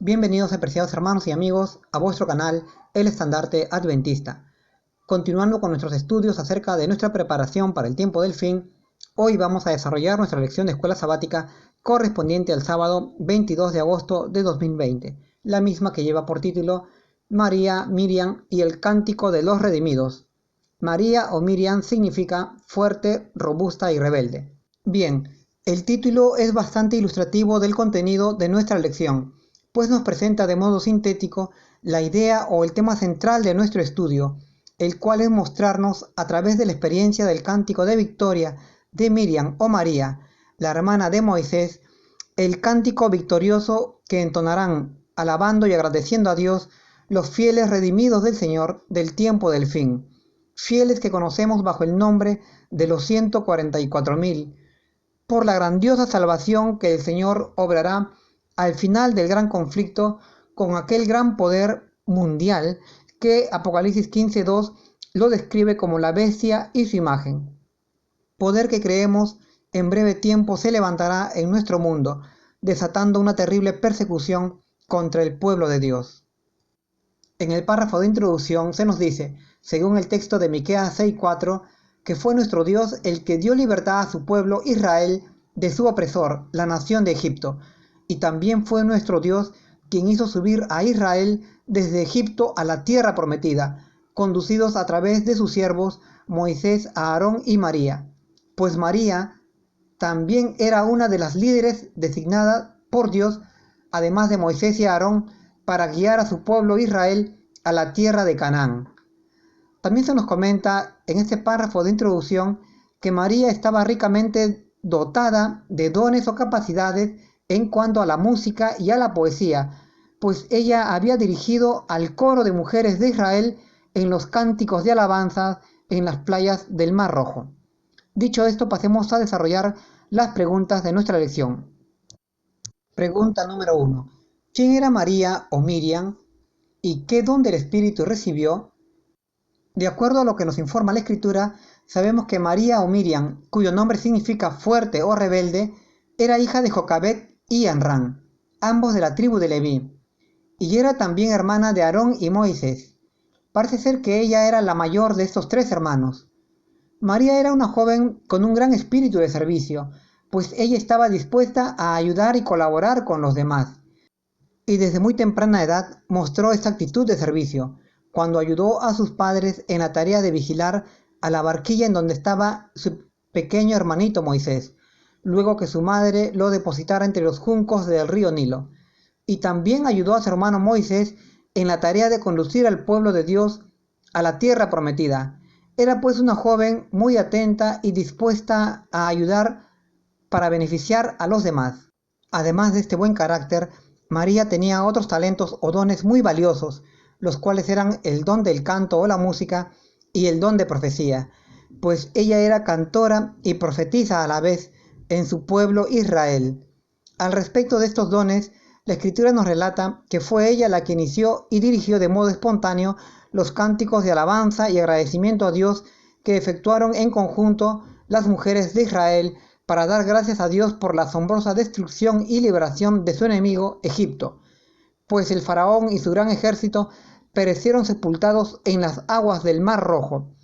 Bienvenidos, apreciados hermanos y amigos, a vuestro canal El Estandarte Adventista. Continuando con nuestros estudios acerca de nuestra preparación para el tiempo del fin, hoy vamos a desarrollar nuestra lección de escuela sabática correspondiente al sábado 22 de agosto de 2020, la misma que lleva por título María, Miriam y el Cántico de los Redimidos. María o Miriam significa fuerte, robusta y rebelde. Bien, el título es bastante ilustrativo del contenido de nuestra lección, pues nos presenta de modo sintético la idea o el tema central de nuestro estudio, el cual es mostrarnos a través de la experiencia del cántico de victoria de Miriam o María, la hermana de Moisés, el cántico victorioso que entonarán alabando y agradeciendo a Dios los fieles redimidos del Señor del tiempo del fin, fieles que conocemos bajo el nombre de los 144.000, por la grandiosa salvación que el Señor obrará al final del gran conflicto con aquel gran poder mundial que Apocalipsis 15:2 lo describe como la bestia y su imagen. Poder que creemos en breve tiempo se levantará en nuestro mundo, desatando una terrible persecución contra el pueblo de Dios. En el párrafo de introducción se nos dice, según el texto de Miqueas 6:4, que fue nuestro Dios el que dio libertad a su pueblo Israel de su opresor, la nación de Egipto, y también fue nuestro Dios quien hizo subir a Israel desde Egipto a la tierra prometida, conducidos a través de sus siervos Moisés, Aarón y María. Pues María también era una de las líderes designadas por Dios, además de Moisés y Aarón, para guiar a su pueblo Israel a la tierra de Canaán. También se nos comenta en este párrafo de introducción que María estaba ricamente dotada de dones o capacidades en cuanto a la música y a la poesía, pues ella había dirigido al coro de mujeres de Israel en los cánticos de alabanza en las playas del Mar Rojo. Dicho esto, pasemos a desarrollar las preguntas de nuestra lección. Pregunta número 1. ¿Quién era María o Miriam y qué don del Espíritu recibió? De acuerdo a lo que nos informa la Escritura, sabemos que María o Miriam, cuyo nombre significa fuerte o rebelde, era hija de Jocabed y Amram, ambos de la tribu de Leví, y era también hermana de Aarón y Moisés. Parece ser que ella era la mayor de estos tres hermanos. María era una joven con un gran espíritu de servicio, pues ella estaba dispuesta a ayudar y colaborar con los demás. Y desde muy temprana edad mostró esta actitud de servicio, cuando ayudó a sus padres en la tarea de vigilar a la barquilla en donde estaba su pequeño hermanito Moisés, luego que su madre lo depositara entre los juncos del río Nilo. Y también ayudó a su hermano Moisés en la tarea de conducir al pueblo de Dios a la tierra prometida. Era pues una joven muy atenta y dispuesta a ayudar para beneficiar a los demás. Además de este buen carácter, María tenía otros talentos o dones muy valiosos, los cuales eran el don del canto o la música y el don de profecía, pues ella era cantora y profetiza a la vez en su pueblo Israel. Al respecto de estos dones, la Escritura nos relata que fue ella la que inició y dirigió de modo espontáneo los cánticos de alabanza y agradecimiento a Dios que efectuaron en conjunto las mujeres de Israel para dar gracias a Dios por la asombrosa destrucción y liberación de su enemigo Egipto, pues el faraón y su gran ejército perecieron sepultados en las aguas del Mar Rojo.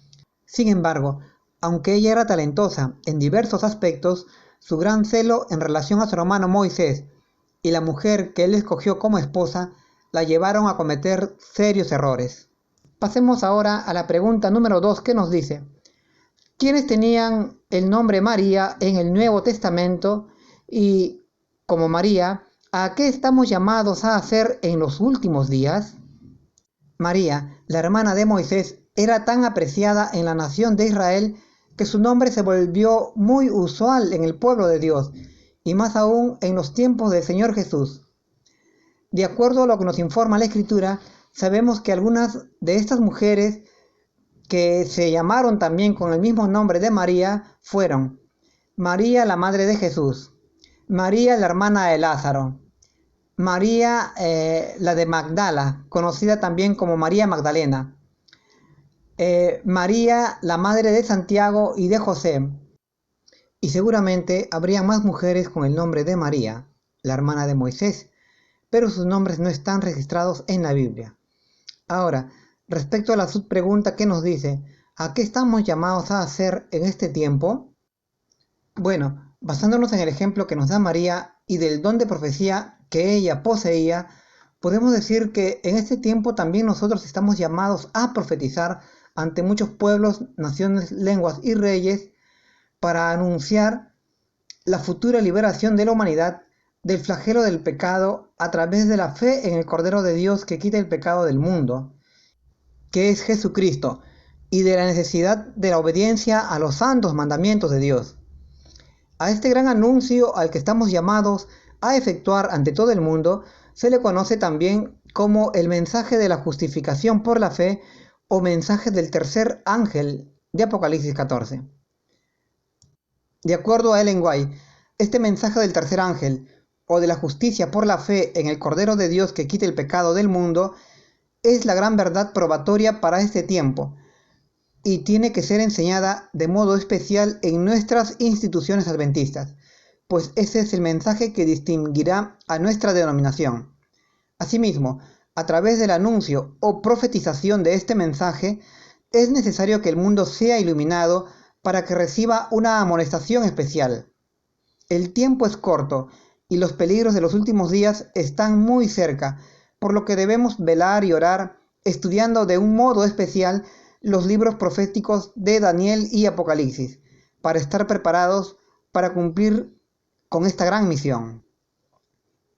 Sin embargo, aunque ella era talentosa en diversos aspectos, su gran celo en relación a su hermano Moisés y la mujer que él escogió como esposa la llevaron a cometer serios errores. Pasemos ahora a la pregunta número 2 que nos dice: ¿quiénes tenían el nombre María en el Nuevo Testamento y, como María, a qué estamos llamados a hacer en los últimos días? María, la hermana de Moisés, era tan apreciada en la nación de Israel que su nombre se volvió muy usual en el pueblo de Dios, y más aún en los tiempos del Señor Jesús. De acuerdo a lo que nos informa la Escritura, sabemos que algunas de estas mujeres que se llamaron también con el mismo nombre de María fueron María, la madre de Jesús, María, la hermana de Lázaro, María, la de Magdala, conocida también como María Magdalena, María, la madre de Santiago y de José, y seguramente habría más mujeres con el nombre de María, la hermana de Moisés, pero sus nombres no están registrados en la Biblia. Ahora, respecto a la subpregunta que nos dice, ¿a qué estamos llamados a hacer en este tiempo? Bueno, basándonos en el ejemplo que nos da María y del don de profecía que ella poseía, podemos decir que en este tiempo también nosotros estamos llamados a profetizar ante muchos pueblos, naciones, lenguas y reyes para anunciar la futura liberación de la humanidad del flagelo del pecado a través de la fe en el Cordero de Dios que quita el pecado del mundo, que es Jesucristo, y de la necesidad de la obediencia a los santos mandamientos de Dios. A este gran anuncio al que estamos llamados a efectuar ante todo el mundo se le conoce también como el mensaje de la justificación por la fe o mensaje del tercer ángel de Apocalipsis 14. De acuerdo a Ellen White, este mensaje del tercer ángel o de la justicia por la fe en el Cordero de Dios que quita el pecado del mundo es la gran verdad probatoria para este tiempo y tiene que ser enseñada de modo especial en nuestras instituciones adventistas, pues ese es el mensaje que distinguirá a nuestra denominación. Asimismo, a través del anuncio o profetización de este mensaje, es necesario que el mundo sea iluminado para que reciba una amonestación especial. El tiempo es corto y los peligros de los últimos días están muy cerca, por lo que debemos velar y orar, estudiando de un modo especial los libros proféticos de Daniel y Apocalipsis, para estar preparados para cumplir con esta gran misión.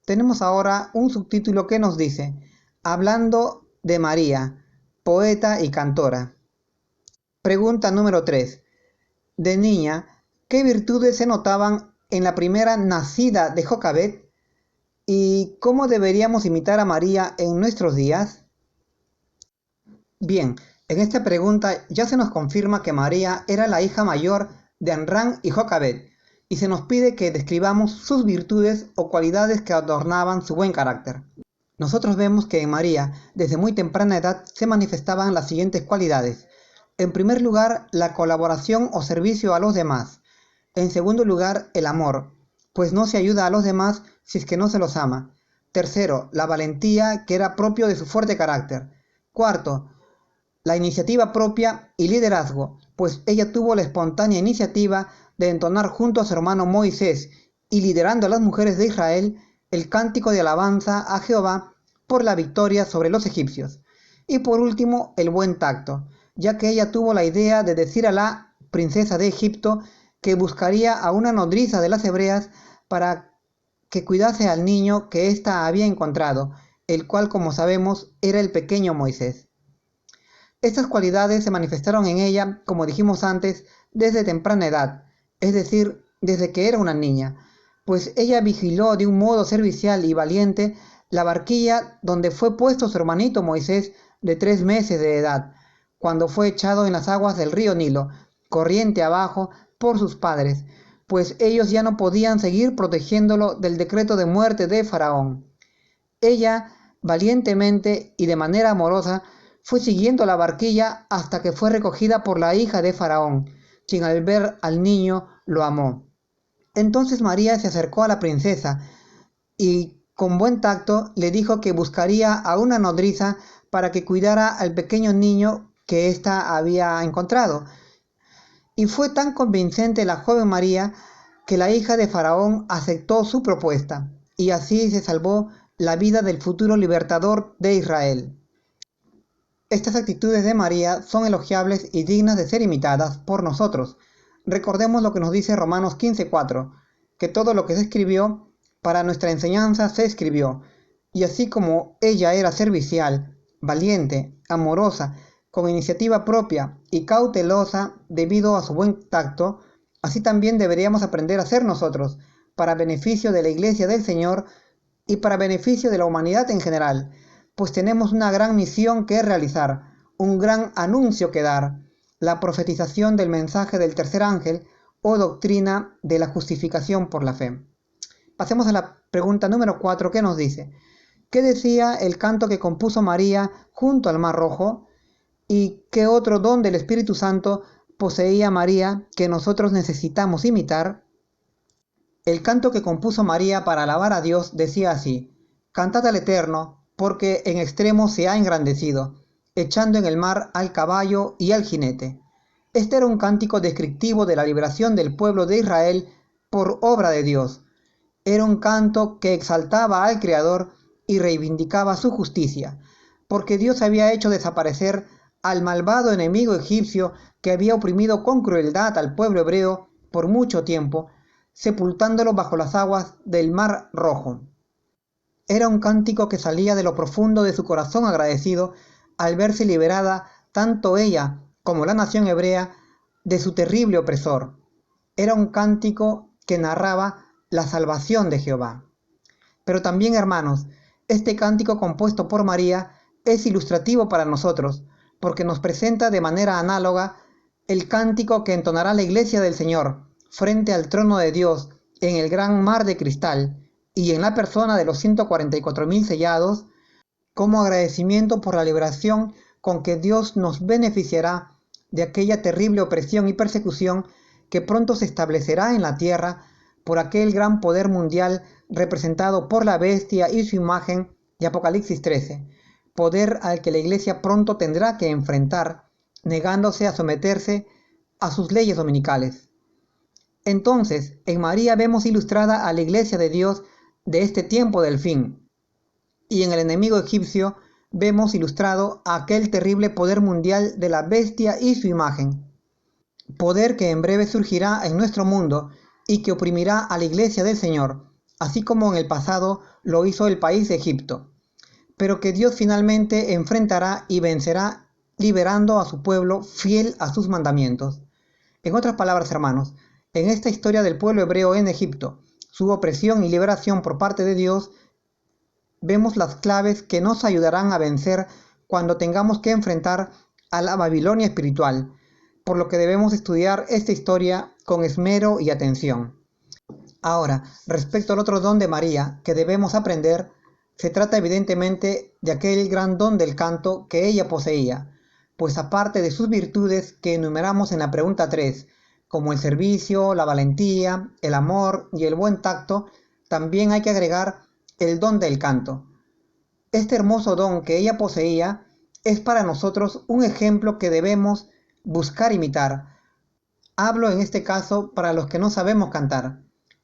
Tenemos ahora un subtítulo que nos dice, hablando de María, poeta y cantora. Pregunta número 3. De niña, ¿qué virtudes se notaban en la primera nacida de Jocabed? ¿Y cómo deberíamos imitar a María en nuestros días? Bien, en esta pregunta ya se nos confirma que María era la hija mayor de Amram y Jocabed, y se nos pide que describamos sus virtudes o cualidades que adornaban su buen carácter. Nosotros vemos que en María, desde muy temprana edad, se manifestaban las siguientes cualidades. En primer lugar, la colaboración o servicio a los demás. En segundo lugar, el amor, pues no se ayuda a los demás si es que no se los ama. Tercero, la valentía, que era propio de su fuerte carácter. Cuarto, la iniciativa propia y liderazgo, pues ella tuvo la espontánea iniciativa de entonar junto a su hermano Moisés y liderando a las mujeres de Israel el cántico de alabanza a Jehová por la victoria sobre los egipcios. Y por último, el buen tacto, ya que ella tuvo la idea de decir a la princesa de Egipto que buscaría a una nodriza de las hebreas para que cuidase al niño que ésta había encontrado, el cual, como sabemos, era el pequeño Moisés. Estas cualidades se manifestaron en ella, como dijimos antes, desde temprana edad, es decir, desde que era una niña, pues ella vigiló de un modo servicial y valiente la barquilla donde fue puesto su hermanito Moisés de 3 meses de edad, cuando fue echado en las aguas del río Nilo, corriente abajo, por sus padres, pues ellos ya no podían seguir protegiéndolo del decreto de muerte de Faraón. Ella, valientemente y de manera amorosa, fue siguiendo la barquilla hasta que fue recogida por la hija de Faraón, quien al ver al niño lo amó. Entonces María se acercó a la princesa y con buen tacto le dijo que buscaría a una nodriza para que cuidara al pequeño niño que ésta había encontrado. Y fue tan convincente la joven María que la hija de Faraón aceptó su propuesta, y así se salvó la vida del futuro libertador de Israel. Estas actitudes de María son elogiables y dignas de ser imitadas por nosotros. Recordemos lo que nos dice Romanos 15:4, que todo lo que se escribió para nuestra enseñanza se escribió, y así como ella era servicial, valiente, amorosa, con iniciativa propia y cautelosa debido a su buen tacto, así también deberíamos aprender a ser nosotros, para beneficio de la Iglesia del Señor y para beneficio de la humanidad en general, pues tenemos una gran misión que realizar, un gran anuncio que dar, la profetización del mensaje del tercer ángel o doctrina de la justificación por la fe. Pasemos a la pregunta número 4 que nos dice, ¿qué decía el canto que compuso María junto al Mar Rojo? ¿Y qué otro don del Espíritu Santo poseía María que nosotros necesitamos imitar? El canto que compuso María para alabar a Dios decía así, Cantad al Eterno, porque en extremo se ha engrandecido, echando en el mar al caballo y al jinete. Este era un cántico descriptivo de la liberación del pueblo de Israel por obra de Dios. Era un canto que exaltaba al Creador y reivindicaba su justicia, porque Dios había hecho desaparecer al malvado enemigo egipcio que había oprimido con crueldad al pueblo hebreo por mucho tiempo, sepultándolo bajo las aguas del Mar Rojo. Era un cántico que salía de lo profundo de su corazón agradecido al verse liberada tanto ella como la nación hebrea de su terrible opresor. Era un cántico que narraba la salvación de Jehová. Pero también, hermanos, este cántico compuesto por María es ilustrativo para nosotros, porque nos presenta de manera análoga el cántico que entonará la iglesia del Señor frente al trono de Dios en el gran mar de cristal y en la persona de los 144.000 sellados, como agradecimiento por la liberación con que Dios nos beneficiará de aquella terrible opresión y persecución que pronto se establecerá en la tierra por aquel gran poder mundial representado por la bestia y su imagen de Apocalipsis 13, poder al que la iglesia pronto tendrá que enfrentar, negándose a someterse a sus leyes dominicales. Entonces, en María vemos ilustrada a la iglesia de Dios de este tiempo del fin, y en el enemigo egipcio vemos ilustrado a aquel terrible poder mundial de la bestia y su imagen, poder que en breve surgirá en nuestro mundo y que oprimirá a la iglesia del Señor, así como en el pasado lo hizo el país de Egipto, pero que Dios finalmente enfrentará y vencerá, liberando a su pueblo fiel a sus mandamientos. En otras palabras, hermanos, en esta historia del pueblo hebreo en Egipto, su opresión y liberación por parte de Dios, vemos las claves que nos ayudarán a vencer cuando tengamos que enfrentar a la Babilonia espiritual, por lo que debemos estudiar esta historia con esmero y atención. Ahora, respecto al otro don de María que debemos aprender, se trata evidentemente de aquel gran don del canto que ella poseía, pues aparte de sus virtudes que enumeramos en la pregunta 3, como el servicio, la valentía, el amor y el buen tacto, también hay que agregar el don del canto. Este hermoso don que ella poseía es para nosotros un ejemplo que debemos buscar imitar. Hablo en este caso para los que no sabemos cantar,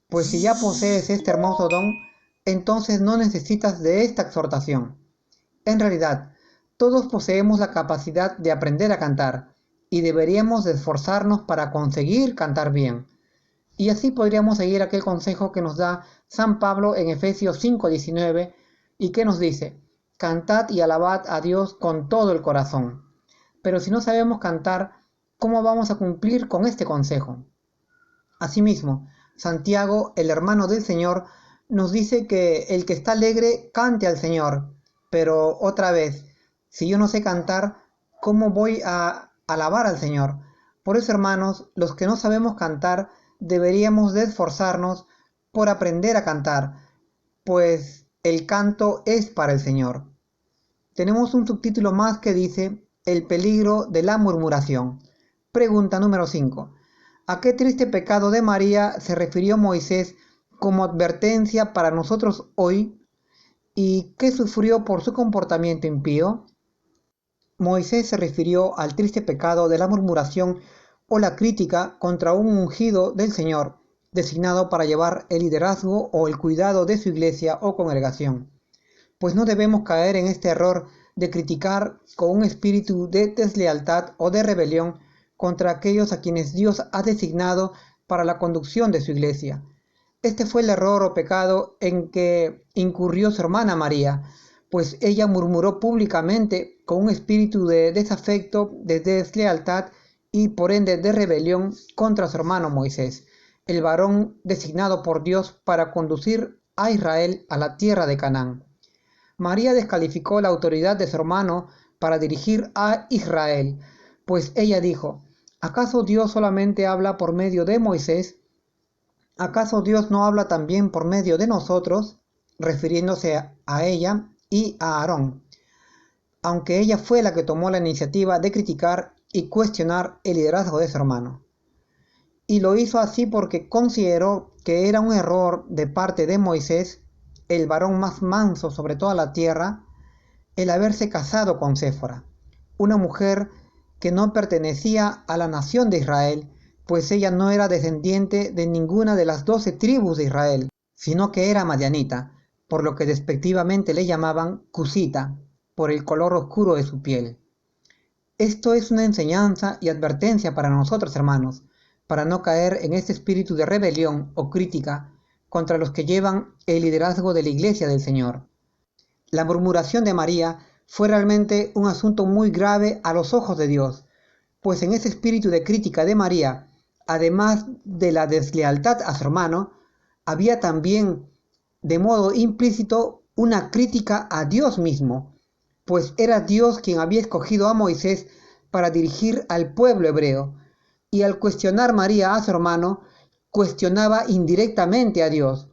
pues si ya posees este hermoso don, entonces no necesitas de esta exhortación. En realidad, todos poseemos la capacidad de aprender a cantar y deberíamos de esforzarnos para conseguir cantar bien. Y así podríamos seguir aquel consejo que nos da San Pablo en Efesios 5:19 y que nos dice: cantad y alabad a Dios con todo el corazón. Pero si no sabemos cantar, ¿cómo vamos a cumplir con este consejo? Asimismo, Santiago, el hermano del Señor, nos dice que el que está alegre cante al Señor. Pero otra vez, si yo no sé cantar, ¿cómo voy a alabar al Señor? Por eso, hermanos, los que no sabemos cantar, deberíamos de esforzarnos por aprender a cantar, pues el canto es para el Señor. Tenemos un subtítulo más que dice: el peligro de la murmuración. Pregunta número 5. ¿A qué triste pecado de María se refirió Moisés como advertencia para nosotros hoy? ¿Y qué sufrió por su comportamiento impío? Moisés se refirió al triste pecado de la murmuración o la crítica contra un ungido del Señor, designado para llevar el liderazgo o el cuidado de su iglesia o congregación. Pues no debemos caer en este error de criticar con un espíritu de deslealtad o de rebelión contra aquellos a quienes Dios ha designado para la conducción de su iglesia. Este fue el error o pecado en que incurrió su hermana María, pues ella murmuró públicamente con un espíritu de desafecto, de deslealtad y por ende de rebelión contra su hermano Moisés, el varón designado por Dios para conducir a Israel a la tierra de Canaán. María descalificó la autoridad de su hermano para dirigir a Israel, pues ella dijo: ¿acaso Dios solamente habla por medio de Moisés? ¿Acaso Dios no habla también por medio de nosotros? Refiriéndose a ella y a Aarón, aunque ella fue la que tomó la iniciativa de criticar y cuestionar el liderazgo de su hermano. Y lo hizo así porque consideró que era un error de parte de Moisés el varón más manso sobre toda la tierra, el haberse casado con Séfora, una mujer que no pertenecía a la nación de Israel, pues ella no era descendiente de ninguna de las 12 tribus de Israel, sino que era madianita, por lo que despectivamente le llamaban cusita, por el color oscuro de su piel. Esto es una enseñanza y advertencia para nosotros, hermanos, para no caer en este espíritu de rebelión o crítica contra los que llevan el liderazgo de la Iglesia del Señor. La murmuración de María fue realmente un asunto muy grave a los ojos de Dios, pues en ese espíritu de crítica de María, además de la deslealtad a su hermano, había también, de modo implícito, una crítica a Dios mismo, pues era Dios quien había escogido a Moisés para dirigir al pueblo hebreo, y al cuestionar María a su hermano, cuestionaba indirectamente a Dios.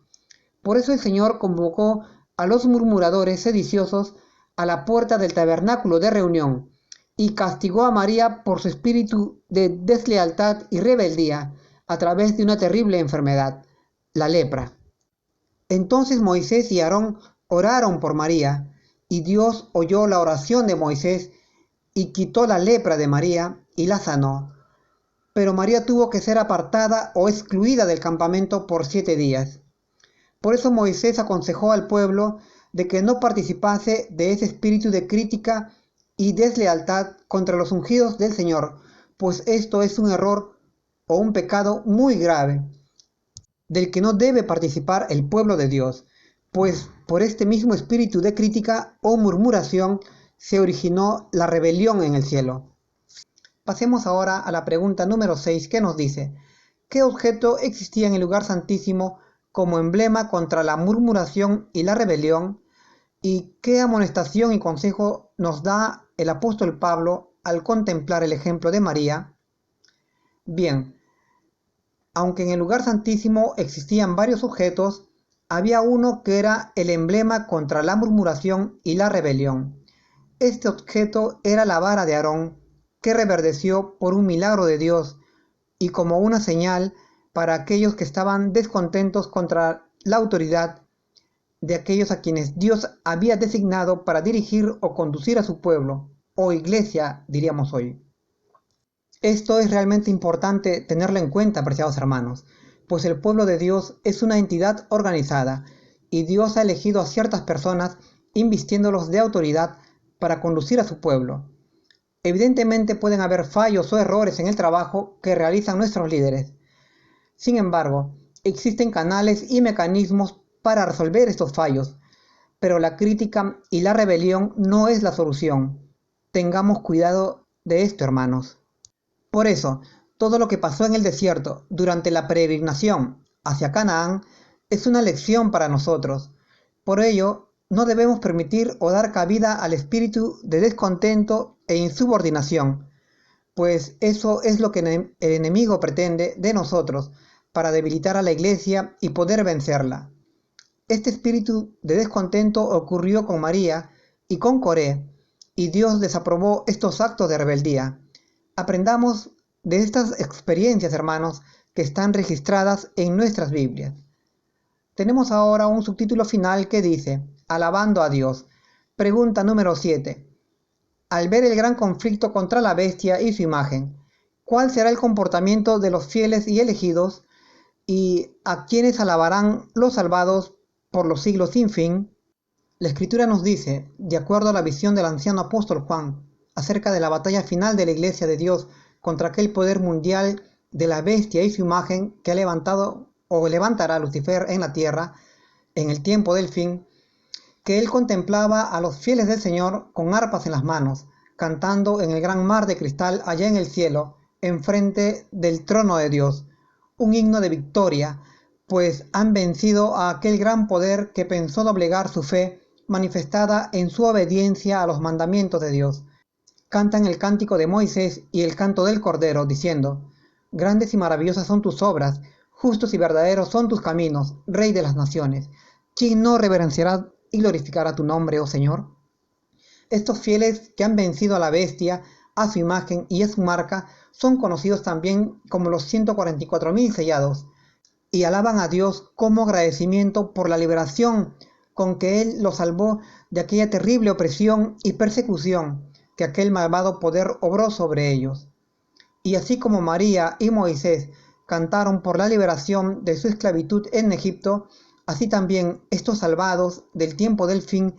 Por eso el Señor convocó a los murmuradores sediciosos a la puerta del tabernáculo de reunión y castigó a María por su espíritu de deslealtad y rebeldía a través de una terrible enfermedad, la lepra. Entonces Moisés y Aarón oraron por María, y Dios oyó la oración de Moisés y quitó la lepra de María y la sanó. Pero María tuvo que ser apartada o excluida del campamento por 7 días. Por eso Moisés aconsejó al pueblo de que no participase de ese espíritu de crítica y deslealtad contra los ungidos del Señor, pues esto es un error o un pecado muy grave, del que no debe participar el pueblo de Dios, pues por este mismo espíritu de crítica o murmuración se originó la rebelión en el cielo. Pasemos ahora a la pregunta número 6 que nos dice: ¿qué objeto existía en el lugar santísimo como emblema contra la murmuración y la rebelión? ¿Y qué amonestación y consejo nos da el apóstol Pablo al contemplar el ejemplo de María? Bien, aunque en el lugar santísimo existían varios objetos, había uno que era el emblema contra la murmuración y la rebelión. Este objeto era la vara de Aarón, que reverdeció por un milagro de Dios y como una señal para aquellos que estaban descontentos contra la autoridad de aquellos a quienes Dios había designado para dirigir o conducir a su pueblo, o iglesia, diríamos hoy. Esto es realmente importante tenerlo en cuenta, apreciados hermanos, pues el pueblo de Dios es una entidad organizada y Dios ha elegido a ciertas personas invistiéndolos de autoridad para conducir a su pueblo. Evidentemente pueden haber fallos o errores en el trabajo que realizan nuestros líderes. Sin embargo, existen canales y mecanismos para resolver estos fallos, pero la crítica y la rebelión no es la solución. Tengamos cuidado de esto, hermanos. Por eso, todo lo que pasó en el desierto durante la peregrinación hacia Canaán es una lección para nosotros. Por ello, no debemos permitir o dar cabida al espíritu de descontento e insubordinación, pues eso es lo que el enemigo pretende de nosotros para debilitar a la iglesia y poder vencerla. Este espíritu de descontento ocurrió con María y con Coré, y Dios desaprobó estos actos de rebeldía. Aprendamos de estas experiencias, hermanos, que están registradas en nuestras Biblias. Tenemos ahora un subtítulo final que dice: Alabando a Dios. Pregunta número 7. Al ver el gran conflicto contra la bestia y su imagen, ¿cuál será el comportamiento de los fieles y elegidos? ¿Y a quienes alabarán los salvados por los siglos sin fin? La Escritura nos dice, de acuerdo a la visión del anciano apóstol Juan, acerca de la batalla final de la Iglesia de Dios contra aquel poder mundial de la bestia y su imagen que ha levantado o levantará Lucifer en la tierra en el tiempo del fin, que él contemplaba a los fieles del Señor con arpas en las manos, cantando en el gran mar de cristal allá en el cielo, enfrente del trono de Dios, un himno de victoria, pues han vencido a aquel gran poder que pensó doblegar su fe manifestada en su obediencia a los mandamientos de Dios. Cantan el cántico de Moisés y el canto del Cordero, diciendo: Grandes y maravillosas son tus obras, justos y verdaderos son tus caminos, Rey de las naciones. ¿Quién no reverenciará y glorificará tu nombre, oh Señor? Estos fieles que han vencido a la bestia, a su imagen y a su marca, son conocidos también como los 144.000 sellados, y alaban a Dios como agradecimiento por la liberación con que Él los salvó de aquella terrible opresión y persecución que aquel malvado poder obró sobre ellos. Y así como María y Moisés cantaron por la liberación de su esclavitud en Egipto, así también estos salvados del tiempo del fin,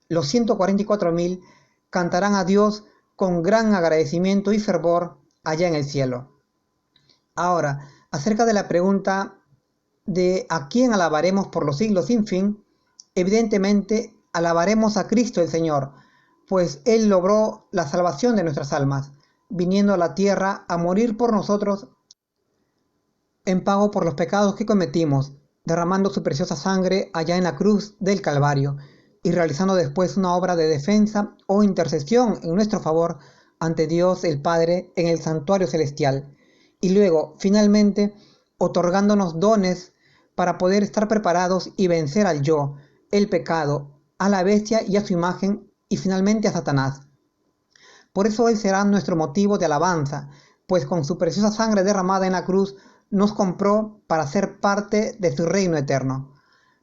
los 144.000, cantarán a Dios con gran agradecimiento y fervor allá en el cielo. Ahora, acerca de la pregunta de a quién alabaremos por los siglos sin fin, evidentemente alabaremos a Cristo el Señor, pues Él logró la salvación de nuestras almas, viniendo a la tierra a morir por nosotros en pago por los pecados que cometimos, derramando su preciosa sangre allá en la cruz del Calvario y realizando después una obra de defensa o intercesión en nuestro favor ante Dios el Padre en el santuario celestial, y luego, finalmente, otorgándonos dones para poder estar preparados y vencer al yo, el pecado, a la bestia y a su imagen, y finalmente a Satanás. Por eso Él será nuestro motivo de alabanza, pues con su preciosa sangre derramada en la cruz nos compró para ser parte de su reino eterno.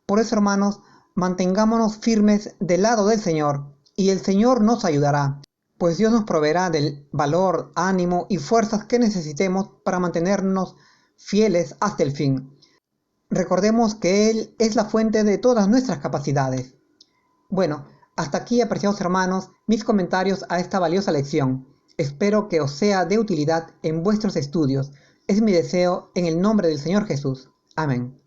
Por eso, hermanos, mantengámonos firmes del lado del Señor, y el Señor nos ayudará, pues Dios nos proveerá del valor, ánimo y fuerzas que necesitemos para mantenernos fieles hasta el fin. Recordemos que Él es la fuente de todas nuestras capacidades. Bueno, hasta aquí, apreciados hermanos, mis comentarios a esta valiosa lección. Espero que os sea de utilidad en vuestros estudios. Es mi deseo en el nombre del Señor Jesús. Amén.